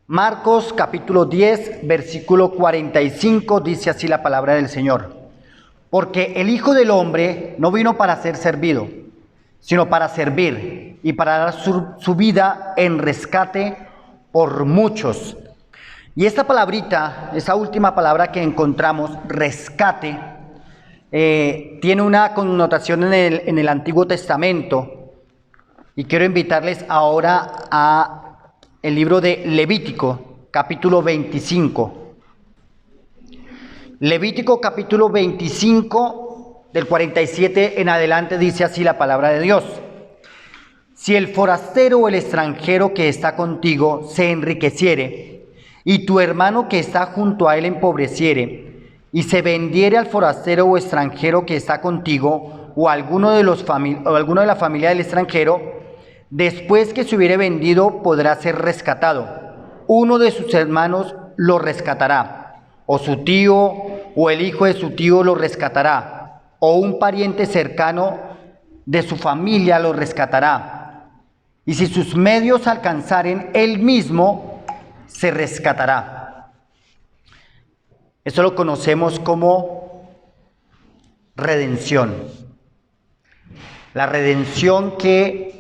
Marcos capítulo 10, versículo 45, dice así la palabra del Señor. Porque el Hijo del Hombre no vino para ser servido, sino para servir y para dar su vida en rescate por muchos. Y esta palabrita, esa última palabra que encontramos, rescate, tiene una connotación en el Antiguo Testamento. Y quiero invitarles ahora a el libro de Levítico, capítulo 25. Levítico, capítulo 25, del 47 en adelante, dice así la palabra de Dios. Si el forastero o el extranjero que está contigo se enriqueciere, y tu hermano que está junto a él empobreciere, y se vendiere al forastero o extranjero que está contigo, o alguno de la familia del extranjero, después que se hubiere vendido podrá ser rescatado. Uno de sus hermanos lo rescatará, o su tío o el hijo de su tío lo rescatará, o un pariente cercano de su familia lo rescatará. Y si sus medios alcanzaren, él mismo se rescatará. Eso lo conocemos como redención. La redención que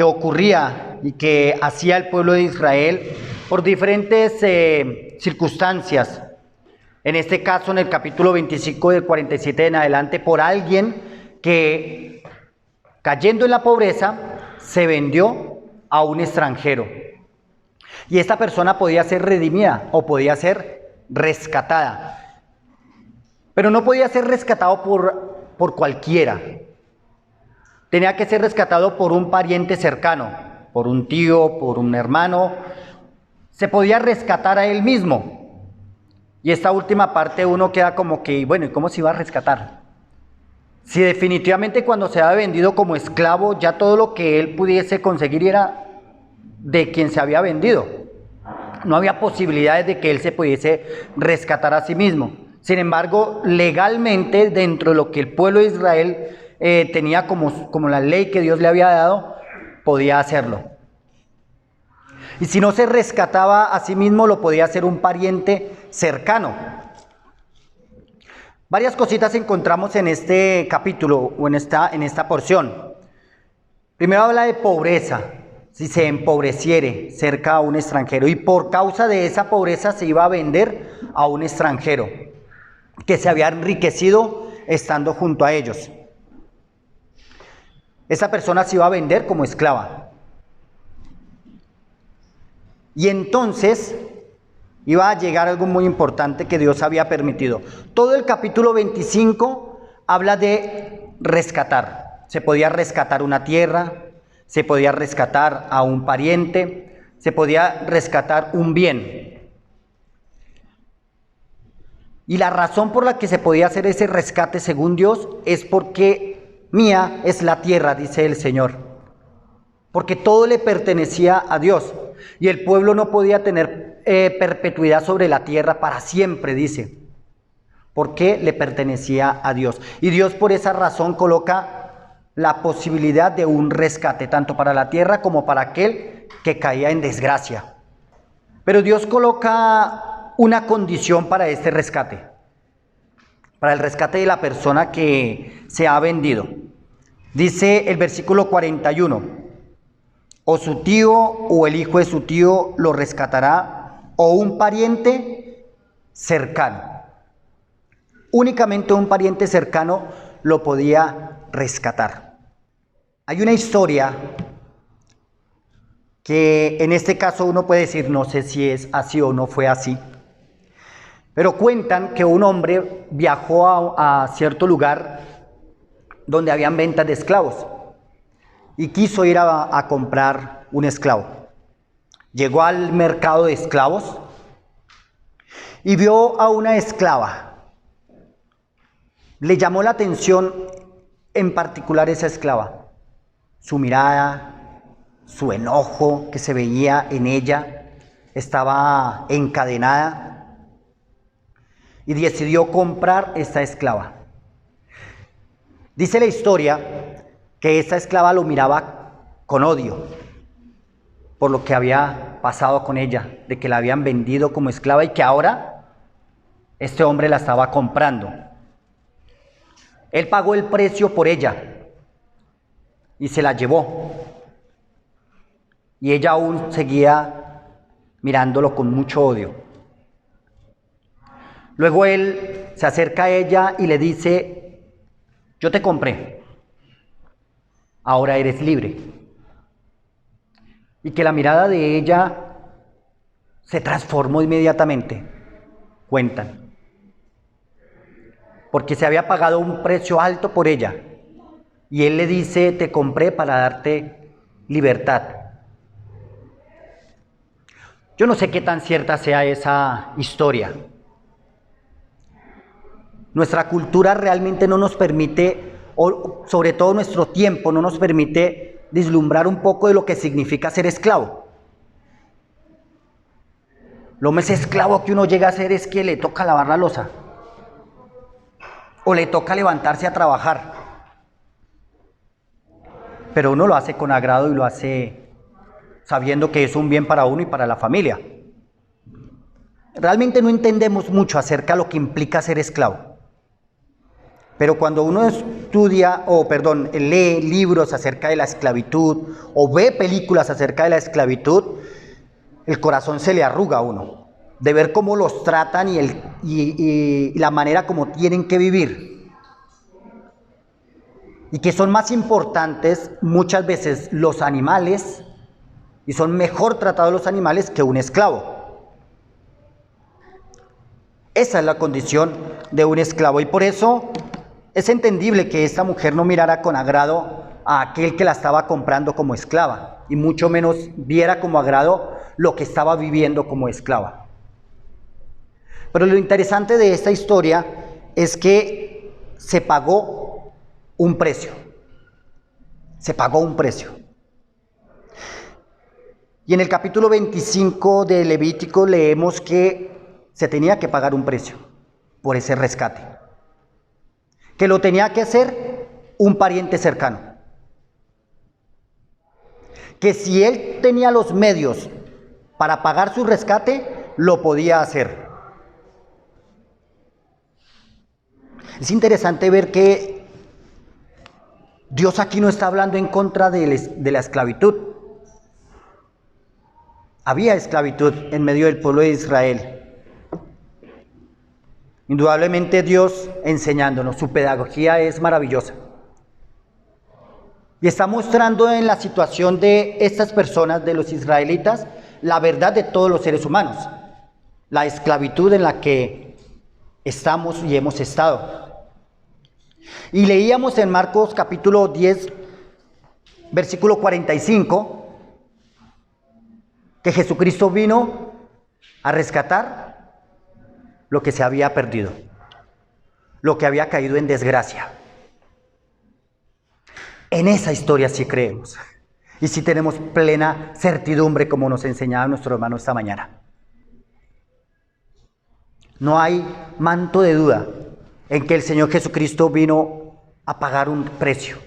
ocurría y que hacía el pueblo de Israel por diferentes circunstancias. En este caso, en el capítulo 25 del 47 en adelante, por alguien que, cayendo en la pobreza, se vendió a un extranjero. Y esta persona podía ser redimida o podía ser rescatada. Pero no podía ser rescatado por cualquiera. Tenía que ser rescatado por un pariente cercano, por un tío, por un hermano. Se podía rescatar a él mismo. Y esta última parte uno queda como que, bueno, ¿y cómo se iba a rescatar? Si definitivamente cuando se había vendido como esclavo, ya todo lo que él pudiese conseguir era de quien se había vendido. No había posibilidades de que él se pudiese rescatar a sí mismo. Sin embargo, legalmente, dentro de lo que el pueblo de Israel tenía como la ley que Dios le había dado, podía hacerlo. Y si no se rescataba a sí mismo, lo podía hacer un pariente cercano. Varias cositas encontramos en este capítulo o en esta porción. Primero habla de pobreza. Si se empobreciere cerca a un extranjero, y por causa de esa pobreza se iba a vender a un extranjero que se había enriquecido estando junto a ellos. Esa persona se iba a vender como esclava. Y entonces iba a llegar algo muy importante que Dios había permitido. Todo el capítulo 25 habla de rescatar. Se podía rescatar una tierra, se podía rescatar a un pariente, se podía rescatar un bien. Y la razón por la que se podía hacer ese rescate según Dios es porque mía es la tierra, dice el Señor. Porque todo le pertenecía a Dios. Y el pueblo no podía tener perpetuidad sobre la tierra para siempre, dice. Porque le pertenecía a Dios. Y Dios por esa razón coloca la posibilidad de un rescate, tanto para la tierra como para aquel que caía en desgracia. Pero Dios coloca una condición para este rescate. Para el rescate de la persona que se ha vendido. Dice el versículo 41, o su tío o el hijo de su tío lo rescatará, o un pariente cercano. Únicamente un pariente cercano lo podía rescatar. Hay una historia que en este caso uno puede decir, no sé si es así o no fue así, pero cuentan que un hombre viajó a cierto lugar donde habían ventas de esclavos y quiso ir a comprar un esclavo. Llegó al mercado de esclavos y vio a una esclava. Le llamó la atención en particular esa esclava, su mirada, su enojo que se veía en ella, estaba encadenada y decidió comprar esta esclava. Dice la historia que esta esclava lo miraba con odio, por lo que había pasado con ella, de que la habían vendido como esclava y que ahora este hombre la estaba comprando. Él pagó el precio por ella y se la llevó. Y ella aún seguía mirándolo con mucho odio. Luego él se acerca a ella y le dice: yo te compré, ahora eres libre. Y que la mirada de ella se transformó inmediatamente, cuentan, porque se había pagado un precio alto por ella. Y él le dice: te compré para darte libertad. Yo no sé qué tan cierta sea esa historia. Nuestra cultura realmente no nos permite, o sobre todo nuestro tiempo, no nos permite vislumbrar un poco de lo que significa ser esclavo. Lo más esclavo que uno llega a ser es que le toca lavar la loza, o le toca levantarse a trabajar. Pero uno lo hace con agrado y lo hace sabiendo que es un bien para uno y para la familia. Realmente no entendemos mucho acerca de lo que implica ser esclavo. Pero cuando uno lee libros acerca de la esclavitud o ve películas acerca de la esclavitud, el corazón se le arruga a uno de ver cómo los tratan y la manera como tienen que vivir. Y que son más importantes muchas veces los animales, y son mejor tratados los animales que un esclavo. Esa es la condición de un esclavo, y por eso es entendible que esta mujer no mirara con agrado a aquel que la estaba comprando como esclava, y mucho menos viera como agrado lo que estaba viviendo como esclava. Pero lo interesante de esta historia es que se pagó un precio. Se pagó un precio. Y en el capítulo 25 de Levítico leemos que se tenía que pagar un precio por ese rescate, que lo tenía que hacer un pariente cercano, que si él tenía los medios para pagar su rescate, lo podía hacer. Es interesante ver que Dios aquí no está hablando en contra de la esclavitud. Había esclavitud en medio del pueblo de Israel. Indudablemente Dios enseñándonos, su pedagogía es maravillosa. Y está mostrando en la situación de estas personas, de los israelitas, la verdad de todos los seres humanos, la esclavitud en la que estamos y hemos estado. Y leíamos en Marcos capítulo 10, versículo 45, que Jesucristo vino a rescatar lo que se había perdido, lo que había caído en desgracia. En esa historia sí creemos y sí tenemos plena certidumbre, como nos enseñaba nuestro hermano esta mañana. No hay manto de duda en que el Señor Jesucristo vino a pagar un precio.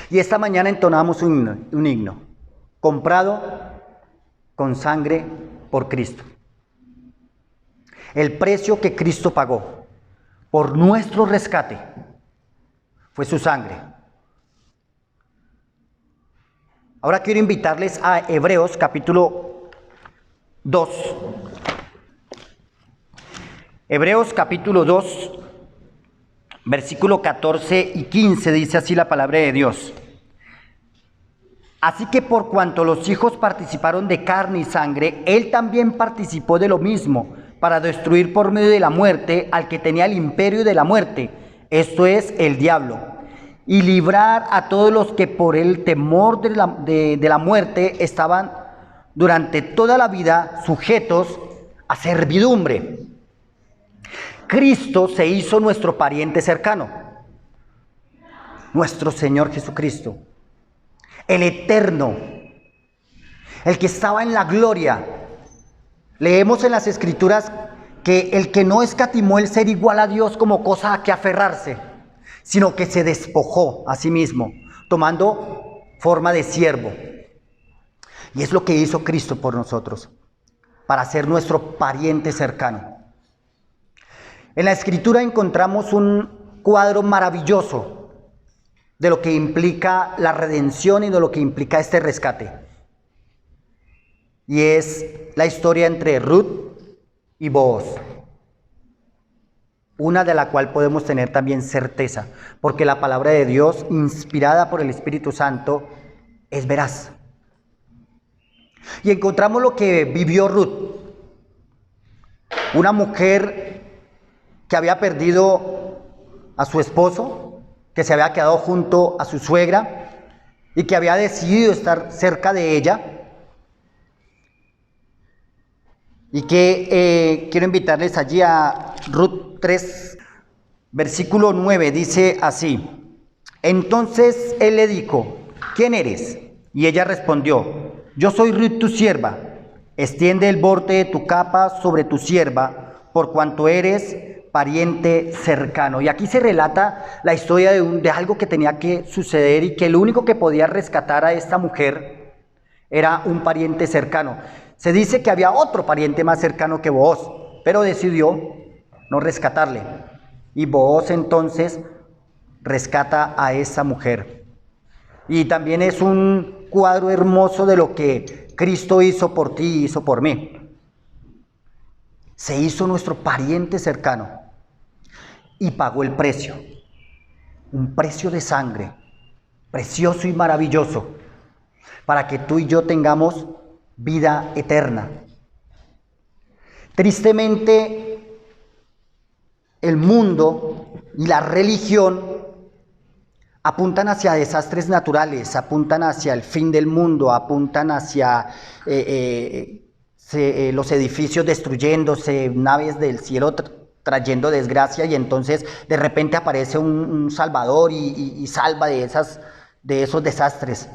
Y esta mañana entonamos un himno, comprado con sangre por Cristo. El precio que Cristo pagó por nuestro rescate fue su sangre. Ahora quiero invitarles a Hebreos capítulo 2. Hebreos capítulo 2, versículo 14 y 15, dice así la palabra de Dios. Así que por cuanto los hijos participaron de carne y sangre, él también participó de lo mismo, para destruir por medio de la muerte al que tenía el imperio de la muerte, esto es, el diablo, y librar a todos los que por el temor de la muerte estaban durante toda la vida sujetos a servidumbre. Cristo se hizo nuestro pariente cercano, nuestro Señor Jesucristo, el eterno, el que estaba en la gloria. Leemos en las Escrituras que el que no escatimó el ser igual a Dios como cosa a que aferrarse, sino que se despojó a sí mismo, tomando forma de siervo. Y es lo que hizo Cristo por nosotros, para ser nuestro pariente cercano. En la Escritura encontramos un cuadro maravilloso de lo que implica la redención y de lo que implica este rescate. Y es la historia entre Ruth y Booz. Una de la cual podemos tener también certeza, porque la palabra de Dios, inspirada por el Espíritu Santo, es veraz. Y encontramos lo que vivió Ruth, una mujer que había perdido a su esposo, que se había quedado junto a su suegra y que había decidido estar cerca de ella. Y que quiero invitarles allí a Ruth 3, versículo 9, dice así: entonces él le dijo, ¿quién eres? Y ella respondió, yo soy Ruth tu sierva, extiende el borde de tu capa sobre tu sierva, por cuanto eres pariente cercano. Y aquí se relata la historia de algo que tenía que suceder y que el único que podía rescatar a esta mujer era un pariente cercano. Se dice que había otro pariente más cercano que Booz, pero decidió no rescatarle. Y Booz entonces rescata a esa mujer. Y también es un cuadro hermoso de lo que Cristo hizo por ti y hizo por mí. Se hizo nuestro pariente cercano y pagó el precio. Un precio de sangre, precioso y maravilloso, para que tú y yo tengamos vida eterna. Tristemente, el mundo y la religión apuntan hacia desastres naturales, apuntan hacia el fin del mundo, apuntan hacia los edificios destruyéndose, naves del cielo trayendo desgracia, y entonces de repente aparece un salvador y salva de esos desastres.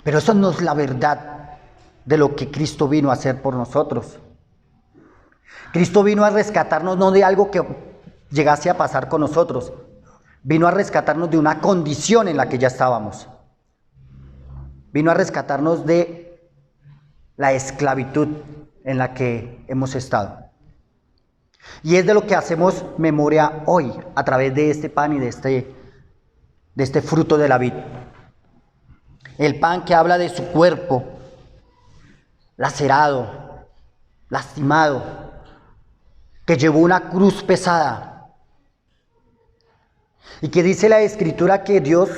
Pero eso no es la verdad de lo que Cristo vino a hacer por nosotros. Cristo vino a rescatarnos no de algo que llegase a pasar con nosotros, vino a rescatarnos de una condición en la que ya estábamos. Vino a rescatarnos de la esclavitud en la que hemos estado. Y es de lo que hacemos memoria hoy, a través de este pan y de este fruto de la vid. El pan que habla de su cuerpo lacerado, lastimado, que llevó una cruz pesada. Y que dice la Escritura que Dios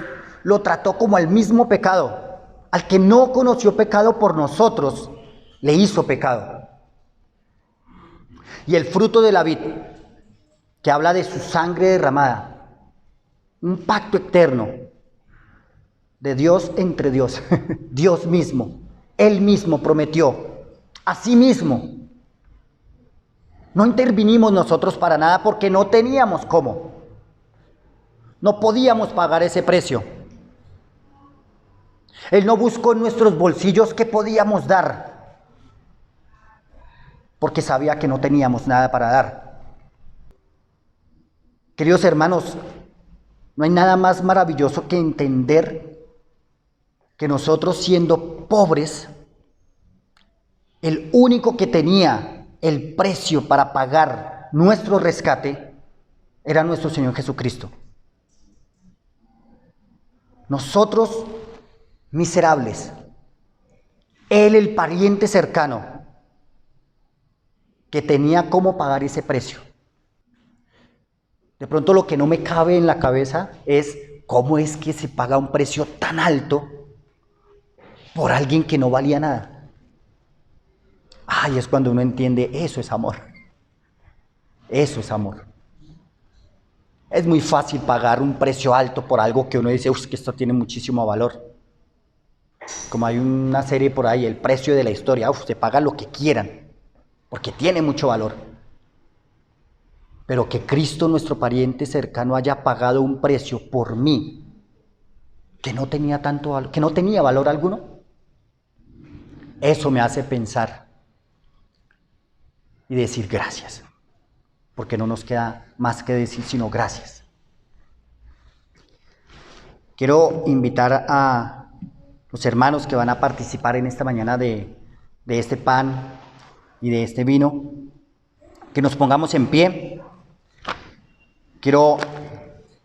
lo trató como al mismo pecado. Al que no conoció pecado por nosotros, le hizo pecado. Y el fruto de la vid, que habla de su sangre derramada, un pacto eterno de Dios entre Dios, Dios mismo, Él mismo prometió, a sí mismo. No intervinimos nosotros para nada porque no teníamos cómo. No podíamos pagar ese precio. Él no buscó en nuestros bolsillos qué podíamos dar, porque sabía que no teníamos nada para dar. Queridos hermanos, no hay nada más maravilloso que entender que nosotros, siendo pobres, el único que tenía el precio para pagar nuestro rescate era nuestro Señor Jesucristo. Nosotros, miserables, Él, el pariente cercano, que tenía cómo pagar ese precio. De pronto lo que no me cabe en la cabeza es cómo es que se paga un precio tan alto por alguien que no valía nada. Ay, es cuando uno entiende, eso es amor. Eso es amor. Es muy fácil pagar un precio alto por algo que uno dice, uff, que esto tiene muchísimo valor. Como hay una serie por ahí, El precio de la historia, uff, se paga lo que quieran, porque tiene mucho valor. Pero que Cristo, nuestro pariente cercano, haya pagado un precio por mí, que no tenía tanto valor, que no tenía valor alguno, eso me hace pensar y decir gracias. Porque no nos queda más que decir sino gracias. Quiero invitar a los hermanos que van a participar en esta mañana de este pan y de este vino, que nos pongamos en pie. Quiero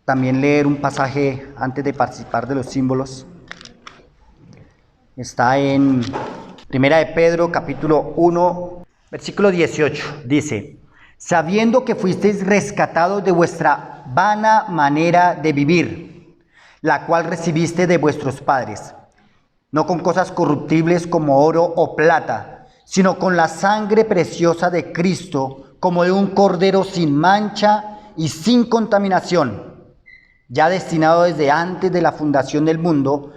también leer un pasaje antes de participar de los símbolos. Está en Primera de Pedro, capítulo 1, versículo 18. Dice: sabiendo que fuisteis rescatados de vuestra vana manera de vivir, la cual recibiste de vuestros padres, no con cosas corruptibles como oro o plata, sino con la sangre preciosa de Cristo, como de un cordero sin mancha y sin contaminación, ya destinado desde antes de la fundación del mundo,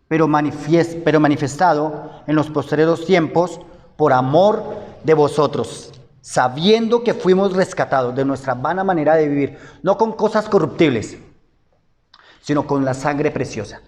pero manifestado en los postreros tiempos por amor de vosotros, sabiendo que fuimos rescatados de nuestra vana manera de vivir, no con cosas corruptibles, sino con la sangre preciosa.